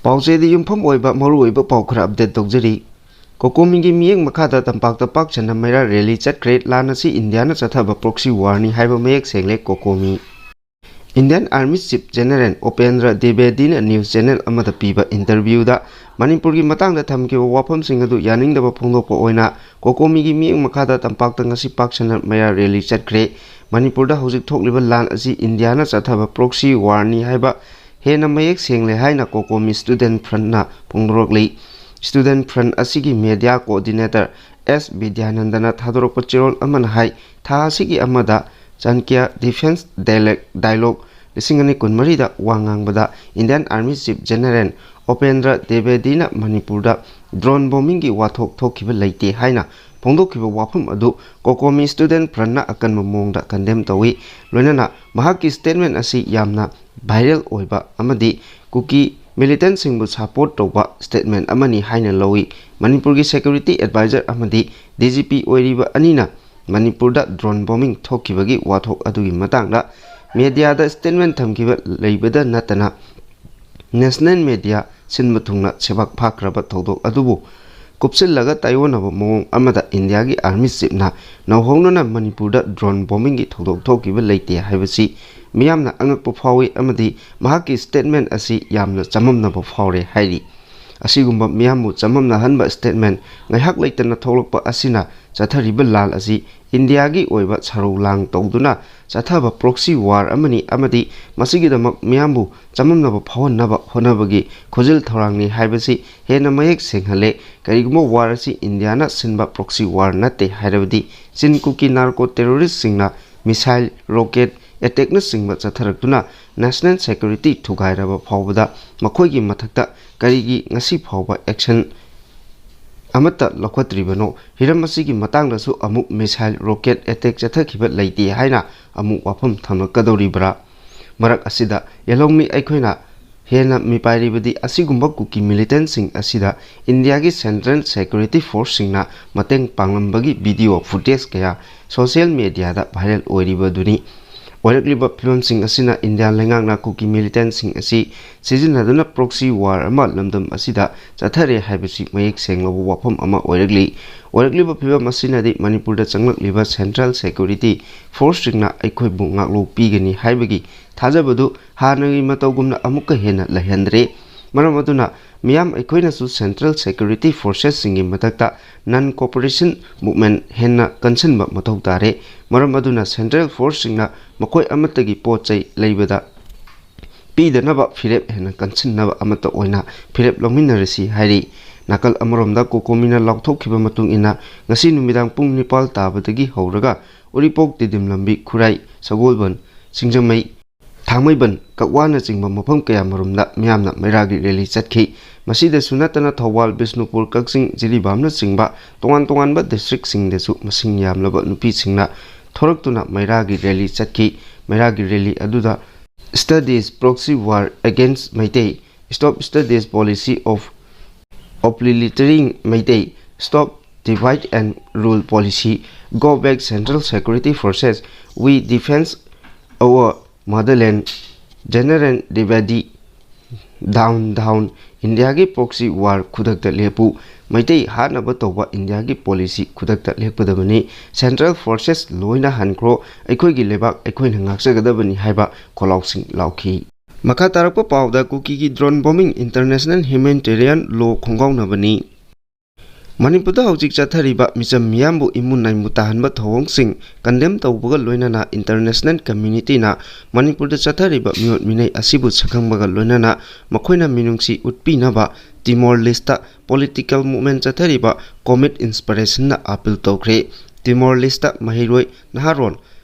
ꯄꯥꯎꯆꯦꯗ ꯌꯨꯝꯐꯝ ꯑꯣꯏꯕ ꯃꯔꯨꯑꯣꯏꯕ ꯄꯥꯎ ꯈꯔ ꯑꯞꯗꯦꯠ ꯇꯧꯖꯔꯤ꯫ ꯀꯣꯀꯣꯃꯤꯒꯤ ꯃꯤꯠꯌꯦꯡ ꯃꯈꯥꯗ ꯇꯝꯄꯥꯛꯇ ꯄꯥꯛ ꯁꯟꯅ ꯃꯩꯔꯥ ꯔꯦꯂꯤ ꯆꯠꯈ꯭ꯔꯦ꯫ ꯂꯥꯟ ꯑꯁꯤ ꯏꯟꯗꯤꯌꯥꯅ ꯆꯠꯊꯕ ꯄ꯭ꯔꯣꯛꯁꯤ ꯋꯥꯔꯅꯤ ꯍꯥꯏꯕ ꯃꯌꯦꯛ ꯁꯦꯡꯂꯦ ꯀꯣꯀꯣꯃꯤ꯫ Indian army chief general Upendra ꯗ꯭ꯋꯤꯕꯦꯗꯤꯅ ꯅ꯭ꯌꯨꯁ ꯆꯦꯅꯦꯜ ꯑꯃꯗ ꯄꯤꯕ ꯏꯟꯇꯔꯚ꯭ꯌꯨꯗ ꯃꯅꯤꯄꯨꯔꯒꯤ ꯃꯇꯥꯡꯗ ꯊꯝꯈꯤꯕ ꯋꯥꯐꯝꯁꯤꯡ ꯑꯗꯨ ꯌꯥꯅꯤꯡꯗꯕ ꯐꯣꯡꯗꯣꯛꯄ ꯑꯣꯏꯅ ꯀꯣꯀꯣꯃꯤꯒꯤ ꯃꯤꯠꯌꯦꯡ ꯃꯈꯥꯗ ꯇꯝꯄꯥꯛꯇ ꯉꯁꯤ ꯄꯥꯛ ꯁꯟꯅ ꯃꯩꯔꯥ ꯔꯦꯂꯤ ꯆꯠꯈ꯭ꯔꯦ꯫ ꯃꯅꯤꯄꯨꯔꯗ ꯍꯧꯖꯤꯛ ꯊꯣꯛꯂꯤꯕ ꯂꯥꯟ ꯑꯁꯤ ꯏꯟꯗꯤꯌꯥꯅ ꯆꯠꯊꯕ ꯄ꯭ꯔꯣꯛꯁꯤ ꯋꯥꯔꯅꯤ ꯍꯥꯏꯕ ꯍꯦꯟꯅ ꯃꯌꯦꯛ ꯁꯦꯡꯂꯦ ꯍꯥꯏꯅ ꯀꯣꯀꯣꯃꯤ ꯁ꯭ꯇꯨꯗꯦꯟꯠ ꯐ꯭ꯔꯟꯠꯅ ꯐꯣꯡꯗꯣꯔꯛꯂꯤ꯫ ꯁ꯭ꯇꯨꯗꯦꯟꯠ ꯐ꯭ꯔꯟꯠ ꯑꯁꯤꯒꯤ ꯃꯦꯗꯤꯌꯥ ꯀꯣꯑꯣꯔꯗꯤꯅꯦꯇꯔ ꯑꯦꯁ ꯕꯤꯗ꯭ꯌꯥꯅꯟꯗꯅ ꯊꯥꯗꯣꯔꯛꯄ ꯆꯦꯔꯣꯜ ꯑꯃꯅ ꯍꯥꯏ ꯊꯥ ꯑꯁꯤꯒꯤ ꯑꯃꯗ ꯆꯥꯟꯀ꯭ꯌ ꯗꯤꯐꯦꯟꯁ ꯗꯥꯏꯂꯣꯒ 2023ꯗ ꯋꯥ ꯉꯥꯡꯕꯗ Indian army chief general Upendra ꯗ꯭ꯋꯤꯕꯦꯗꯤꯅ ꯃꯅꯤꯄꯨꯔꯗ ꯗ꯭ꯔꯣꯟ ꯕꯣꯝꯕꯤꯡꯒꯤ ꯋꯥꯊꯣꯛ ꯊꯣꯛꯈꯤꯕ ꯂꯩꯇꯦ ꯍꯥꯏꯅ ꯐꯣꯡꯗꯣꯛꯈꯤꯕ ꯋꯥꯐꯝ ꯑꯗꯨ ꯀꯣꯀꯣꯃꯤ ꯁ꯭ꯇꯨꯗꯦꯟꯠ ꯐ꯭ꯔꯟꯠꯅ ꯑꯀꯟꯕ ꯃꯑꯣꯡꯗ ꯀꯟꯗꯦꯝ ꯇꯧꯏ꯫ ꯂꯣꯏꯅꯅ ꯃꯍꯥꯛꯀꯤ ꯁ꯭ꯇꯦꯠꯃꯦꯟꯠ ꯑꯁꯤ ꯌꯥꯝꯅ ꯚꯥꯏꯔꯦꯜ ꯑꯣꯏꯕ ꯑꯃꯗꯤ ꯀꯨꯀꯤ ꯃꯤꯂꯤꯇꯦꯟꯠꯁꯤꯡꯕꯨ ꯁꯄꯣꯔꯠ ꯇꯧꯕ ꯁ꯭ꯇꯦꯠꯃꯦꯟꯠ ꯑꯃꯅꯤ ꯍꯥꯏꯅ ꯂꯧꯏ꯫ ꯃꯅꯤꯄꯨꯔꯒꯤ ꯁꯦꯀ꯭ꯌꯨꯔꯤꯇꯤ ꯑꯦꯗꯚꯥꯏꯖꯔ ꯑꯃꯗꯤ ꯗꯤꯖꯤꯄꯤ ꯑꯣꯏꯔꯤꯕ ꯑꯅꯤꯅ ꯃꯅꯤꯄꯨꯔꯗ ꯗ꯭ꯔꯣꯟ ꯕꯣꯝꯕꯤꯡ ꯊꯣꯛꯈꯤꯕꯒꯤ ꯋꯥꯊꯣꯛ ꯑꯗꯨꯒꯤ ꯃꯇꯥꯡꯗ ꯃꯦꯗꯤꯌꯥꯗ ꯁ꯭ꯇꯦꯠꯃꯦꯟꯠ ꯊꯝꯈꯤꯕ ꯂꯩꯕꯗ ꯅꯠꯇꯅ ꯅꯦꯁꯅꯦꯜ ꯃꯤꯗꯤꯌꯥ ꯁꯤꯟꯕ ꯊꯨꯡꯅ ꯁꯦꯕꯥꯛ ꯐꯥꯈ꯭ꯔꯕ ꯊꯧꯗꯣꯛ ꯑꯗꯨꯕꯨ ꯀꯨꯞꯁꯤꯜꯂꯒ ꯇꯥꯏꯑꯣꯟꯅꯕ ꯃꯑꯣꯡ ꯑꯃꯗ ꯏꯟꯗꯤꯌꯥꯒꯤ ꯑꯥꯔꯃꯤ ꯆꯤꯐꯅ ꯅꯧꯍꯧꯅꯅ ꯃꯅꯤꯄꯨꯔꯗ ꯗ꯭ꯔꯣꯟ ꯕꯣꯝꯕꯤꯡꯒꯤ ꯊꯧꯗꯣꯛ ꯊꯣꯛꯈꯤꯕ ꯂꯩꯇꯦ ꯍꯥꯏꯕꯁꯤ ꯃꯤꯌꯥꯝꯅ ꯑꯉꯛꯄ ꯐꯥꯎꯏ ꯑꯃꯗꯤ ꯃꯍꯥꯛꯀꯤ ꯁ꯭ꯇꯦꯠꯃꯦꯟꯠ ꯑꯁꯤ ꯌꯥꯝꯅ ꯆꯃꯝꯅꯕ ꯐꯥꯎꯔꯦ ꯍꯥꯏꯔꯤ꯫ ꯑꯁꯤꯒꯨꯝꯕ ꯃꯤꯌꯥꯝꯕꯨ ꯆꯃꯝꯅꯍꯟꯕ ꯁ꯭ꯇꯦꯠꯃꯦꯟꯠ ꯉꯥꯏꯍꯥꯛ ꯂꯩꯇꯅ ꯊꯣꯛꯂꯛꯄ ꯑꯁꯤꯅ ꯆꯠꯊꯔꯤꯕ ꯂꯥꯟ ꯑꯁꯤ ꯏꯟꯗꯤꯌꯥꯒꯤ ꯑꯣꯏꯕ ꯁꯔꯧ ꯂꯥꯡ ꯇꯧꯗꯨꯅ ꯆꯠꯊꯕ ꯄ꯭ꯔꯣꯛꯁꯤ ꯋꯥꯔ ꯑꯃꯅꯤ ꯑꯃꯗꯤ ꯃꯁꯤꯒꯤꯗꯃꯛ ꯃꯤꯌꯥꯝꯕꯨ ꯆꯃꯝꯅꯕ ꯐꯥꯎꯍꯟꯅꯕ ꯍꯣꯠꯅꯕꯒꯤ ꯈꯨꯖꯤꯜ ꯊꯧꯔꯥꯡꯅꯤ ꯍꯥꯏꯕꯁꯤ ꯍꯦꯟꯅ ꯃꯌꯦꯛ ꯁꯦꯡꯍꯜꯂꯦ꯫ ꯀꯔꯤꯒꯨꯝꯕ ꯋꯥꯔ ꯑꯁꯤ ꯏꯟꯗꯤꯌꯥꯅ ꯁꯤꯟꯕ ꯄ꯭ꯔꯣꯛꯁꯤ ꯋꯥꯔ ꯅꯠꯇꯦ ꯍꯥꯏꯔꯕꯗꯤ ꯆꯤꯟ ꯀꯨꯀꯤ ꯅꯥꯔꯀꯣ ꯇꯦꯔꯣꯔꯤꯁꯠꯁꯤꯡꯅ ꯃꯤꯁꯥꯏꯜ, ꯔꯣꯀꯦꯠ ꯑꯦꯇꯦꯛꯅꯆꯤꯡꯕ ꯆꯠꯊꯔꯛꯇꯨꯅ ꯅꯦꯁꯅꯦꯜ ꯁꯦꯀ꯭ꯌꯨꯔꯤꯇꯤ ꯊꯨꯒꯥꯏꯔꯕ ꯐꯥꯎꯕꯗ ꯃꯈꯣꯏꯒꯤ ꯃꯊꯛꯇ ꯀꯔꯤꯒꯤ ꯉꯁꯤ ꯐꯥꯎꯕ ꯑꯦꯛꯁꯟ ꯑꯃꯠꯇ ꯂꯧꯈꯠꯇ꯭ꯔꯤꯕꯅꯣ? ꯍꯤꯔꯝ ꯑꯁꯤꯒꯤ ꯃꯇꯥꯡꯗꯁꯨ ꯑꯃꯨꯛ ꯃꯤꯁꯥꯏꯜ, ꯔꯣꯀꯦꯠ ꯑꯦꯇꯦꯛ ꯆꯠꯊꯈꯤꯕ ꯂꯩꯇꯦ ꯍꯥꯏꯅ ꯑꯃꯨꯛ ꯋꯥꯐꯝ ꯊꯝꯂꯛꯀꯗꯧꯔꯤꯕ꯭ꯔꯥ? ꯃꯔꯛ ꯑꯁꯤꯗ ꯌꯦꯜꯍꯧꯃꯤ ꯑꯩꯈꯣꯏꯅ ꯍꯦꯟꯅ ꯃꯤꯄꯥꯏꯔꯤꯕꯗꯤ ꯑꯁꯤꯒꯨꯝꯕ ꯀꯨꯀꯤ ꯃꯤꯂꯤꯇꯦꯟꯠꯁꯤꯡ ꯑꯁꯤꯗ ꯏꯟꯗꯤꯌꯥꯒꯤ ꯁꯦꯟꯇ꯭ꯔꯦꯜ ꯁꯦꯀ꯭ꯌꯨꯔꯤꯇꯤ ꯐꯣꯔꯁꯁꯤꯡꯅ ꯃꯇꯦꯡ ꯄꯥꯡꯂꯝꯕꯒꯤ ꯚꯤꯗꯤꯑꯣ ꯐꯨꯇꯦꯖ ꯀꯌꯥ ꯁꯣꯁꯤꯌꯦꯜ ꯃꯤꯗꯤꯌꯥꯗ ꯚꯥꯏꯔꯦꯜ ꯑꯣꯏꯔꯤꯕꯗꯨꯅꯤ꯫ ꯑꯣꯏꯔꯛꯂꯤꯕ ꯐꯤꯚꯝꯁꯤꯡ ꯑꯁꯤꯅ ꯏꯟꯗꯤꯌꯥ ꯂꯩꯉꯥꯛꯅ ꯀꯨꯀꯤ ꯃꯤꯂꯤꯇꯦꯟꯠꯁꯤꯡ ꯑꯁꯤ ꯁꯤꯖꯤꯟꯅꯗꯨꯅ ꯄ꯭ꯔꯣꯛꯁꯤ ꯋꯥꯔ ꯑꯃ ꯂꯝꯗꯝ ꯑꯁꯤꯗ ꯆꯠꯊꯔꯦ ꯍꯥꯏꯕꯁꯤ ꯃꯌꯦꯛ ꯁꯦꯡꯂꯕ ꯋꯥꯐꯝ ꯑꯃ ꯑꯣꯏꯔꯛꯂꯤ꯫ ꯑꯣꯏꯔꯛꯂꯤꯕ ꯐꯤꯚꯝ ꯑꯁꯤꯅꯗꯤ ꯃꯅꯤꯄꯨꯔꯗ ꯆꯪꯂꯛꯂꯤꯕ ꯁꯦꯟꯇ꯭ꯔꯦꯜ ꯁꯦꯀ꯭ꯌꯨꯔꯤꯇꯤ ꯐꯣꯔꯁꯁꯤꯡꯅ ꯑꯩꯈꯣꯏꯕꯨ ꯉꯥꯛꯂꯧ ꯄꯤꯒꯅꯤ ꯍꯥꯏꯕꯒꯤ ꯊꯥꯖꯕꯗꯨ ꯍꯥꯟꯅꯒꯤ ꯃꯇꯧꯒꯨꯝꯅ ꯑꯃꯨꯛꯀ ꯍꯦꯟꯅ ꯂꯩꯍꯟꯗ꯭ꯔꯦ꯫ ꯃꯔꯝ ꯑꯗꯨꯅ ꯃꯤꯌꯥꯝ ꯑꯩꯈꯣꯏꯅꯁꯨ ꯁꯦꯟꯇ꯭ꯔꯦꯜ ꯁꯦꯀ꯭ꯌꯨꯔꯤꯇꯤ ꯐꯣꯔꯁꯦꯁꯁꯤꯡꯒꯤ ꯃꯊꯛꯇ ꯅꯟ ꯀꯣꯑꯣꯄꯔꯦꯁꯟ ꯃꯨꯚꯃꯦꯟꯠ ꯍꯦꯟꯅ ꯀꯟꯁꯤꯟꯕ ꯃꯊꯧ ꯇꯥꯔꯦ꯫ ꯃꯔꯝ ꯑꯗꯨꯅ ꯁꯦꯟꯇ꯭ꯔꯦꯜ ꯐꯣꯔꯁꯁꯤꯡꯅ ꯃꯈꯣꯏ ꯑꯃꯠꯇꯒꯤ ꯄꯣꯠ ꯆꯩ ꯂꯩꯕꯗ ꯄꯤꯗꯅꯕ ꯐꯤꯔꯦꯞ ꯍꯦꯟꯅ ꯀꯟꯁꯤꯟꯅꯕ ꯑꯃꯠꯇ ꯑꯣꯏꯅ ꯐꯤꯔꯦꯞ ꯂꯧꯃꯤꯟꯅꯔꯁꯤ ꯍꯥꯏꯔꯤ꯫ ꯅꯥꯀꯜ ꯑꯃꯔꯣꯝꯗ ꯀꯣꯀꯣꯃꯤꯅ ꯂꯥꯎꯊꯣꯛꯈꯤꯕ ꯃꯇꯨꯡ ꯏꯟꯅ ꯉꯁꯤ ꯅꯨꯃꯤꯗꯥꯡ ꯄꯨꯡ 9 ꯇꯥꯕꯗꯒꯤ ꯍꯧꯔꯒ ꯎꯔꯤꯄꯣꯛ, ꯇꯤꯗꯤꯝ ꯂꯝꯕꯤ, ꯈꯨꯔꯥꯏ, ꯁꯒꯣꯜꯕꯟ, ꯁꯤꯡꯖꯃꯩ, ꯊꯥꯡꯃꯩꯕꯟ, ꯀꯛꯋꯥꯅꯆꯤꯡꯕ ꯃꯐꯝ ꯀꯌꯥꯃꯔꯣꯝꯗ ꯃꯤꯌꯥꯝꯅ ꯃꯩꯔꯥꯒꯤ ꯔꯦꯂꯤ ꯆꯠꯈꯤ꯫ ꯃꯁꯤꯗꯁꯨ ꯅꯠꯇꯅ ꯊꯧꯕꯥꯜ, ꯕꯤꯁꯅꯨꯄꯨꯔ, ꯀꯛꯆꯤꯡ, ꯖꯤꯔꯤꯕꯥꯝꯅꯆꯤꯡꯕ ꯇꯣꯉꯥꯟ ꯇꯣꯉꯥꯟꯕ ꯗꯤꯁꯇ꯭ꯔꯤꯛꯠꯁꯤꯡꯗꯁꯨ ꯃꯁꯤꯡ ꯌꯥꯝꯂꯕ ꯅꯨꯄꯤꯁꯤꯡꯅ ꯊꯣꯔꯛꯇꯨꯅ ꯃꯩꯔꯥꯒꯤ ꯔꯦꯂꯤ ꯆꯠꯈꯤ꯫ ꯃꯩꯔꯥꯒꯤ ꯔꯦꯂꯤ ꯑꯗꯨꯗ ꯁ꯭ꯇꯗꯤꯖ proxy war against Meitei, stop ꯁ꯭ꯇꯗꯤꯖ policy of obliterating Meitei, stop divide and rule policy, go back central security forces, we defence our motherland, general ꯗ꯭ꯋꯤꯕꯦꯗꯤ, ꯗꯥꯎꯟ ꯗꯥꯎꯟ, ꯏꯟꯗꯤꯌꯥꯒꯤ ꯄ꯭ꯔꯣꯛꯁꯤ ꯋꯥꯔ ꯈꯨꯗꯛꯇ ꯂꯦꯞꯄꯨ, ꯃꯩꯇꯩ ꯍꯥꯠꯅꯕ ꯇꯧꯕ ꯏꯟꯗꯤꯌꯥꯒꯤ ꯄꯣꯂꯤꯁꯤ ꯈꯨꯗꯛꯇ ꯂꯦꯞꯀꯗꯕꯅꯤ, ꯁꯦꯟꯇ꯭ꯔꯦꯜ ꯐꯣꯔꯁꯦꯁ ꯂꯣꯏꯅ ꯍꯟꯈ꯭ꯔꯣ, ꯑꯩꯈꯣꯏꯒꯤ ꯂꯩꯕꯥꯛ ꯑꯩꯈꯣꯏꯅ ꯉꯥꯛꯆꯒꯗꯕꯅꯤ ꯍꯥꯏꯕ ꯈꯣꯜꯂꯥꯎꯁꯤꯡ ꯂꯥꯎꯈꯤ꯫ ꯃꯈꯥ ꯇꯥꯔꯛꯄ ꯄꯥꯎꯗ ꯀꯨꯀꯤꯒꯤ ꯗ꯭ꯔꯣꯟ ꯕꯣꯝꯕꯤꯡ ꯏꯟꯇꯔꯅꯦꯁꯅꯦꯜ ꯍ꯭ꯌꯨꯃꯦꯅꯤꯇꯦꯔꯤꯌꯟ ꯂꯣ ꯈꯣꯡꯒꯥꯎꯅꯕꯅꯤ꯫ ꯃꯅꯤꯄꯨꯔꯗ ꯍꯧꯖꯤꯛ ꯆꯠꯊꯔꯤꯕ ꯃꯤꯆꯝ ꯃꯤꯌꯥꯝꯕꯨ ꯏꯃꯨ ꯅꯥꯏꯃꯨ ꯇꯥꯍꯟꯕ ꯊꯧꯑꯣꯡꯁꯤꯡ ꯀꯟꯗꯦꯝ ꯇꯧꯕꯒ ꯂꯣꯏꯅꯅ ꯏꯟꯇꯔꯅꯦꯁꯅꯦꯜ ꯀꯝꯃ꯭ꯌꯨꯅꯤꯇꯤꯅ ꯃꯅꯤꯄꯨꯔꯗ ꯆꯠꯊꯔꯤꯕ ꯃꯤꯑꯣꯠ ꯃꯤꯅꯩ ꯑꯁꯤꯕꯨ ꯁꯛꯈꯪꯕꯒ ꯂꯣꯏꯅꯅ ꯃꯈꯣꯏꯅ ꯃꯤꯅꯨꯡꯁꯤ ꯎꯠꯄꯤꯅꯕ ꯇꯤꯃꯣꯔ ꯂꯤꯁꯇ ꯄꯣꯂꯤꯇꯤꯀꯦꯜ ꯃꯨꯚꯃꯦꯟꯠ ꯆꯠꯊꯔꯤꯕ ꯀꯣꯃꯤꯠ ꯏꯟꯁꯄꯤꯔꯦꯁꯟꯅ ꯑꯥꯄꯤꯜ ꯇꯧꯈ꯭ꯔꯦ꯫ ꯇꯤꯃꯣꯔ ꯂꯤꯁꯇ ꯃꯍꯩꯔꯣꯏ, ꯅꯍꯥꯔꯣꯜ,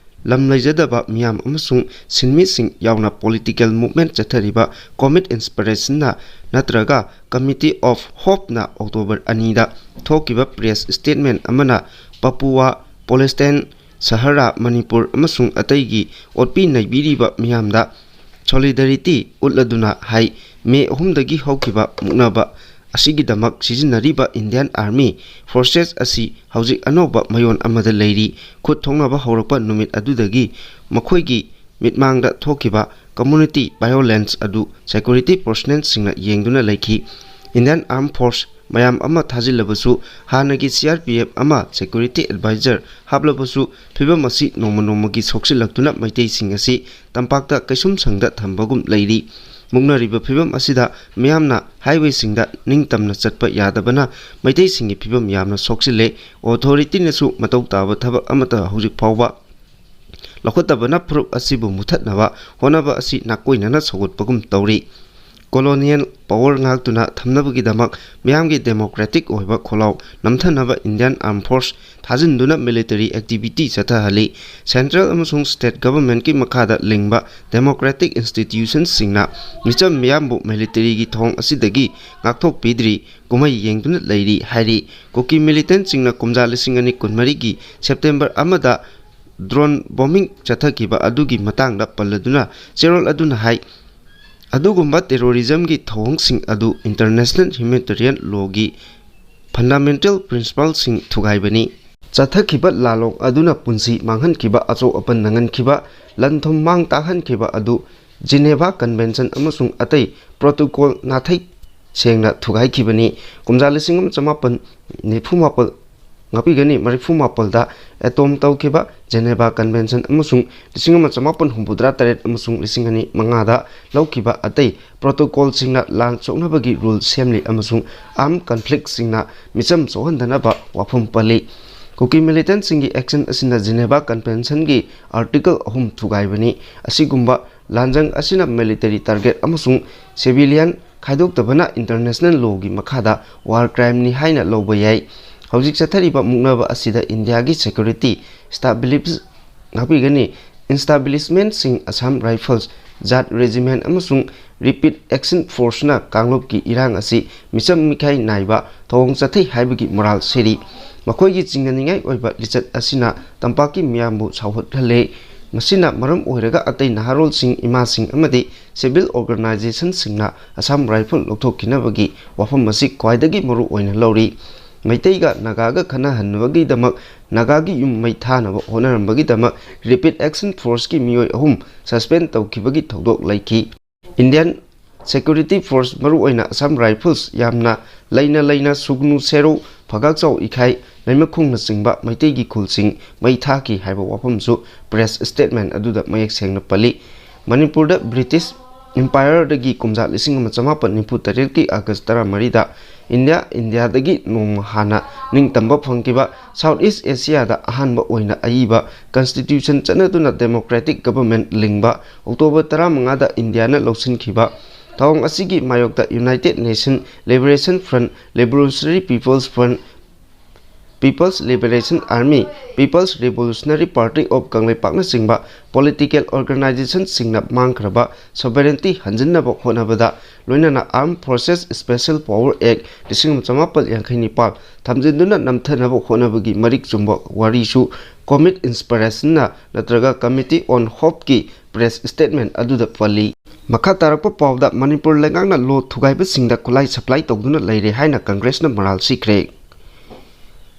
ꯂꯝ ꯂꯩꯖꯗꯕ ꯃꯤꯌꯥꯝ ꯑꯃꯁꯨꯡ ꯁꯤꯟꯃꯤꯁꯤꯡ ꯌꯥꯎꯅ ꯄꯣꯂꯤꯇꯤꯀꯦꯜ ꯃꯨꯚꯃꯦꯟꯠ ꯆꯠꯊꯔꯤꯕ ꯀꯣꯃꯤꯠ ꯏꯟꯁꯄꯤꯔꯦꯁꯟꯅ ꯅꯠꯇ꯭ꯔꯒ ꯀꯝꯃꯤꯇꯤ ꯑꯣꯐ ꯍꯣꯞꯅ ꯑꯣꯛꯇꯣꯕꯔ 2ꯗ ꯊꯣꯛꯈꯤꯕ ꯄ꯭ꯔꯦꯁ ꯁ꯭ꯇꯦꯠꯃꯦꯟꯠ ꯑꯃꯅ ꯄꯄꯨꯋꯥ, ꯄꯣꯂꯦꯁꯇꯦꯟ, ꯁꯍꯔꯥ, ꯃꯅꯤꯄꯨꯔ ꯑꯃꯁꯨꯡ ꯑꯇꯩꯒꯤ ꯑꯣꯠꯄꯤ ꯅꯩꯕꯤꯔꯤꯕ ꯃꯤꯌꯥꯝꯗ ꯁꯣꯂꯤꯗꯥꯔꯤꯇꯤ ꯎꯠꯂꯗꯨꯅ ꯍꯥꯏ ꯃꯦ 3ꯗꯒꯤ ꯍꯧꯈꯤꯕ ꯃꯨꯛꯅꯕ ꯑꯁꯤꯒꯤꯗꯃꯛ ꯁꯤꯖꯤꯟꯅꯔꯤꯕ ꯏꯟꯗꯤꯌꯟ ꯑꯥꯔꯃꯤ ꯐꯣꯔꯁꯦꯁ ꯑꯁꯤ ꯍꯧꯖꯤꯛ ꯑꯅꯧꯕ ꯃꯌꯣꯟ ꯑꯃꯗ ꯂꯩꯔꯤ꯫ ꯈꯨꯠ ꯊꯣꯛꯅꯕ ꯍꯧꯔꯛꯄ ꯅꯨꯃꯤꯠ ꯑꯗꯨꯗꯒꯤ ꯃꯈꯣꯏꯒꯤ mitmangda thokiba community violence adu security personnel singna yengduna laiki Indian Armed Force mayam ama thajilabasu hanagi CRPF ama security advisor hablabasu phibam asi nomanomagi soksilaktuna maitei singasi tampakta kaisum sangda thambagum leiri mugnariba phibam asida miyamna highway singda ningtamna chatpa yadabana maitei singi phibam yamna soksile authority nasu matau taba thabak amata hujik phawba lakhotabana proof asibu muthatnawa honaba asi nakoinana sogutpagum tawri colonial power ngakuna thamnabagi damak miyamgi democratic oiba kholaw namthanaba Indian Armed Force thajinduna military activity chathahali central amasung state government ki makhada lingba democratic institutions singna micham miyambu military gi thong asidagi ngakthok pidri kumai yengduna leiri hari Kuki militant singna kumja lisingani kunmari gi September amada drone bombing chathakiba adugi matangda palladuna cherol aduna hai adugumba terrorism gi thong sing adu international humanitarian law gi fundamental principles sing thugaibani chathakiba lalong aduna punsi manghan kiba acho apan nangan kiba lanthom mang tahan kiba adu Geneva convention amasung atai protocol nathai sengna thugai kibani kumja lisingam chamapan nifumapal ngapigani marifumapal da atom tawkiba Geneva Convention amasung lisingama chamapan humbudra taret amasung lisingani mangada laukiba atai protocol singna lang choknabagi rule semli amasung armed conflict singna micham chohandanaba wafum pali Kuki militant singi action asina Geneva Convention gi article ahum thugaibani asigumba lanjang asina military target amasung civilian khaidok tabana international law gi makhada war crime ni haina loba yai Hojik chathariba mugnaba asida India gi security establishment sing Assam Rifles Jat Regiment amasung Repeat Action Force na kanglop ki irang asi misam mikai naiba thong chathai haibagi moral seri makoi gi chinganingai oiba lichat asina tampaki miyambu sawhut hale masina maram oiraga atai naharol sing ima sing amadi civil organization singna Assam Rifle lokthokkinabagi wafam masik kwaidagi maru oina lori Maitaiga Nagaga Kana Hanwagi Damak Nagagi Yum Maitana Honorambagi Damak Repeat Action Force ki Miyoi Ahum Suspend Taukibagi Todok Laiki Indian Security Force Maruaina Assam Rifles Yamna Laina Sugnu Sero Pagaksaw Ikai Naimakung Singba Maitaigi Kulsing Maitaki Haiba Wapamsu Press Statement Aduda Mayak Sengna Pali Manipurda British Empire dagi kumja lising macamapan nipu tarilki August Marida India dagi nom hana ning tamba phangkiba Southeast Asia da ahanba oina aiba constitution chanaduna democratic government lingba October 15 da India na lawsin khiba thawng asigi mayokta United Nation Liberation Front Revolutionary People's Liberation Army People's Revolutionary Party of Kanglepakna singba political organization singna mangkraba sovereignty hanjinaba honabada loinana Armed Forces Special Power Act 1959 thamjinduna namthanaba honabagi marik chumba warisu commit inspiration na natraga Committee on Hope ki press statement aduda pali makha tarakpa pawda Manipur lengangna law thugaiba singda kulai supply tawduna leire haina Congress na moral sikre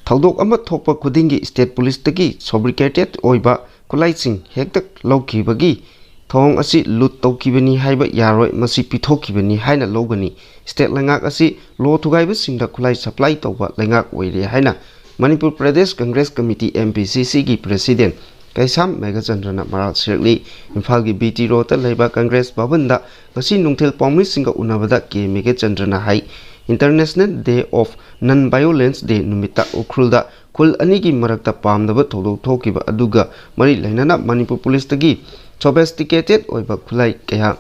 Thaldok ama thokpa kudingi state police tagi fabricated oiba kulaising hektak laukibagi thong asi lut tawkibani haiba yaroi masi pithokibani haina logani state lengak asi law thugaiba singda kulai supply tawba lengak oire haina Manipur Pradesh Congress Committee MPCC gi president Kaisam Megachandrana Maral Sirli Imphal gi BT Road ta leiba Congress Bhavanda ngasi nungthel pawmi singa unabada ke Megachandrana hai International Day of Non-Violence Day numita ukrulda kul anigi marakta pamdaba thodok thokiba aduga mari lainana Manipur Police tagi sophisticated oiba khulai kaya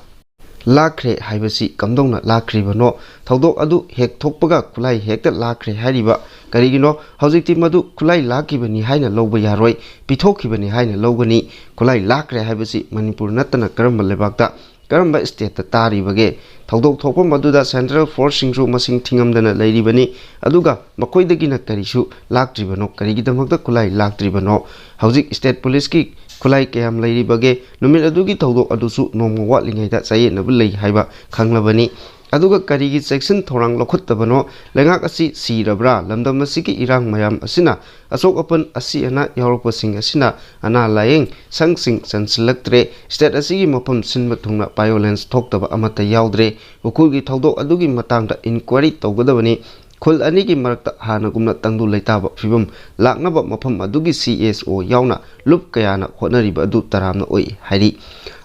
lakre haibasi kamdongna lakribano thodok adu hek thokpaga khulai hekta lakre hariba karigino hojikti madu khulai lakibani haina logba yaroi pithokibani haina logani khulai lakre haibasi Manipur natana karamba lebakta karamba state tari bage thawdok thokpa maduda central force singju masing thingamdana leiribani aduga makoidagina karisu laktribano karigidamakta kulai laktribano hojik state police ki kulai kayam leiribage numit adugi thawdok adusu nomwa watlingaida saye nabu lei haiba khanglabani ꯑꯗꯨꯒ ꯀꯔꯤꯒꯤ ꯆꯦꯛꯁꯤꯟ ꯊꯧꯔꯥꯡ ꯂꯧꯈꯠꯇꯕꯅꯣ ꯂꯩꯉꯥꯛ ꯑꯁꯤ ꯁꯤꯔꯕ꯭ꯔꯥ ꯂꯝꯗꯝ ꯑꯁꯤꯒꯤ ꯏꯔꯥꯡ ꯃꯌꯥꯝ ꯑꯁꯤꯅ ꯑꯁꯣꯛ ꯑꯄꯟ ꯑꯁꯤ ꯑꯅꯥ ꯌꯥꯎꯔꯛꯄꯁꯤꯡ ꯑꯁꯤꯅ ꯑꯅꯥ ꯂꯥꯌꯦꯡ ꯁꯪꯁꯤꯡ ꯆꯟꯁꯤꯜꯂꯛꯇ꯭ꯔꯦ ꯁ꯭ꯇꯦꯠ ꯑꯁꯤꯒꯤ ꯃꯐꯝ ꯁꯤꯟꯕ ꯊꯨꯡꯅ ꯚꯥꯏꯑꯣꯂꯦꯟꯁ ꯊꯣꯛꯇꯕ ꯑꯃꯠꯇ ꯌꯥꯎꯗ꯭ꯔꯦ ꯎꯈ꯭ꯔꯨꯜꯒꯤ ꯊꯧꯗꯣꯛ ꯑꯗꯨꯒꯤ ꯃꯇꯥꯡꯗ ꯏꯟꯀ꯭ꯋꯥꯏꯔꯤ ꯇꯧꯒꯗꯕꯅꯤ ꯈꯨꯜ ꯑꯅꯤꯒꯤ ꯃꯔꯛꯇ ꯍꯥꯟꯅꯒꯨꯝꯅ ꯇꯪꯗꯨ ꯂꯩꯇꯥꯕ ꯐꯤꯕꯝ ꯂꯥꯛꯅꯕ ꯃꯐꯝ ꯑꯗꯨꯒꯤ CSO ꯌꯥꯎꯅ ꯂꯨꯞ ꯀꯌꯥꯅ ꯍꯣꯠꯅꯔꯤꯕ ꯑꯗꯨ ꯇꯔꯥꯝꯅ ꯑꯣꯏ ꯍꯥꯏꯔꯤ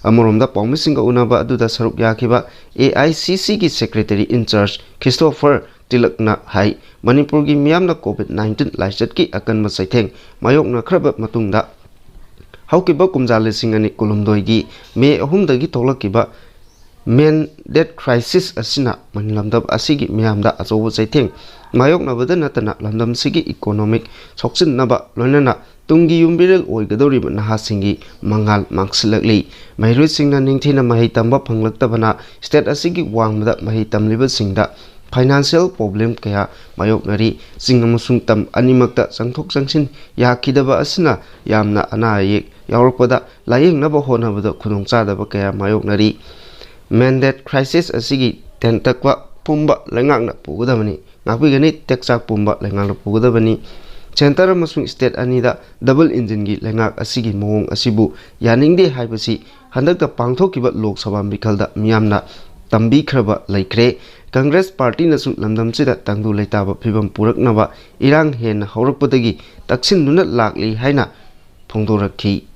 ꯑꯃꯔꯣꯝꯗ ꯄꯥꯎꯃꯤꯁꯤꯡꯒ ꯎꯅꯕ ꯑꯗꯨꯗ ꯁꯔꯨꯛ ꯌꯥꯈꯤꯕ AICCꯒꯤ ꯁꯦꯀ꯭ꯔꯦꯇꯔꯤ ꯏꯟꯆꯥꯔꯖ ꯈ꯭ꯔꯤꯁꯇꯣꯐꯔ ꯇꯤꯂꯛꯅ ꯍꯥꯏ ꯃꯅꯤꯄꯨꯔꯒꯤ ꯃꯤꯌꯥꯝꯅ COVID-19 ꯂꯥꯏꯆꯠꯀꯤ ꯑꯀꯟꯕ ꯆꯩꯊꯦꯡ ꯃꯥꯌꯣꯛꯅꯈ꯭ꯔꯕ ꯃꯇꯨꯡꯗ ꯍꯧꯈꯤꯕ ꯀꯨꯝꯖꯥ 2019ꯒꯤ ꯃꯦ 3ꯗꯒꯤ ꯊꯣꯛꯂꯛꯈꯤꯕ ꯃꯦꯟꯗꯦꯠ ꯀ꯭ꯔꯥꯏꯁꯤꯁ ꯑꯁꯤꯅ ꯂꯝꯗꯝ ꯑꯁꯤꯒꯤ ꯃꯤꯌꯥꯝꯗ ꯑꯆꯧꯕ ꯆꯩꯊꯦꯡ ꯃꯥꯌꯣꯛꯅꯕꯗ ꯅꯠꯇꯅ ꯂꯝꯗꯝꯁꯤꯒꯤ ꯏꯀꯣꯅꯣꯃꯤꯛ ꯁꯣꯛꯆꯤꯟꯅꯕ ꯂꯣꯏꯅꯅ ꯇꯨꯡꯒꯤ ꯌꯨꯝꯕꯤꯔꯦꯜ ꯑꯣꯏꯒꯗꯧꯔꯤꯕ ꯅꯍꯥꯁꯤꯡꯒꯤ ꯃꯉꯥꯜ ꯃꯥꯡꯁꯤꯜꯂꯛꯂꯤ ꯃꯍꯩꯔꯣꯏꯁꯤꯡꯅ ꯅꯤꯡꯊꯤꯅ ꯃꯍꯩ ꯇꯝꯕ ꯐꯪꯂꯛꯇꯕꯅ ꯁ꯭ꯇꯦꯠ ꯑꯁꯤꯒꯤ ꯋꯥꯡꯃꯗ ꯃꯍꯩ ꯇꯝꯂꯤꯕꯁꯤꯡꯗ ꯐꯥꯏꯅꯥꯟꯁꯤꯌꯦꯜ ꯄ꯭ꯔꯣꯕ꯭ꯂꯦꯝ ꯀꯌꯥ ꯃꯥꯌꯣꯛꯅꯔꯤ ꯆꯤꯡ ꯑꯃꯁꯨꯡ ꯇꯝ ꯑꯅꯤꯃꯛꯇ ꯆꯪꯊꯣꯛ ꯆꯪꯁꯤꯟ ꯌꯥꯈꯤꯗꯕ ꯑꯁꯤꯅ ꯌꯥꯝꯅ ꯑꯅꯥ ꯑꯌꯦꯛ ꯌꯥꯎꯔꯛꯄꯗ ꯂꯥꯌꯦꯡꯅꯕ ꯍꯣꯠꯅꯕꯗ ꯈꯨꯗꯣꯡꯆꯥꯗꯕ ꯀꯌꯥ ꯃꯥꯌꯣꯛꯅꯔꯤ ꯃꯦꯟꯗꯦꯠ ꯀ꯭ꯔꯥꯏꯁꯤꯁ ꯑꯁꯤꯒꯤ ꯇꯦꯟꯇꯛꯄ ꯄꯨꯝꯕ ꯂꯩꯉꯥꯛꯅ ꯄꯨꯒꯗꯕꯅꯤ ꯉꯥꯛꯄꯤꯒꯅꯤ ꯇꯦꯛꯆꯥꯛ ꯄꯨꯝꯕ ꯂꯩꯉꯥꯛꯅ ꯄꯨꯒꯗꯕꯅꯤ ꯁꯦꯟꯇꯔ ꯑꯃꯁꯨꯡ ꯁ꯭ꯇꯦꯠ ꯑꯅꯤꯗ ꯗꯕꯜ ꯏꯟꯖꯤꯟꯒꯤ ꯂꯩꯉꯥꯛ ꯑꯁꯤꯒꯤ ꯃꯑꯣꯡ ꯑꯁꯤꯕꯨ ꯌꯥꯅꯤꯡꯗꯦ ꯍꯥꯏꯕꯁꯤ ꯍꯟꯗꯛꯇ ꯄꯥꯡꯊꯣꯛꯈꯤꯕ ꯂꯣꯛ ꯁꯚꯥ ꯃꯤꯈꯜꯗ ꯃꯤꯌꯥꯝꯅ ꯇꯝꯕꯤꯈ꯭ꯔꯕ ꯂꯩꯈ꯭ꯔꯦ ꯀꯪꯒ꯭ꯔꯦꯁ ꯄꯥꯔꯇꯤꯅꯁꯨ ꯂꯝꯗꯝꯁꯤꯗ ꯇꯪꯗꯨ ꯂꯩꯇꯥꯕ ꯐꯤꯕꯝ ꯄꯨꯔꯛꯅꯕ ꯏꯔꯥꯡ ꯍꯦꯟꯅ ꯍꯧꯔꯛꯄꯗꯒꯤ ꯇꯛꯁꯤꯟꯗꯨꯅ ꯂꯥꯛꯂꯤ ꯍꯥꯏꯅ ꯐꯣꯡꯗꯣꯔꯛꯈꯤ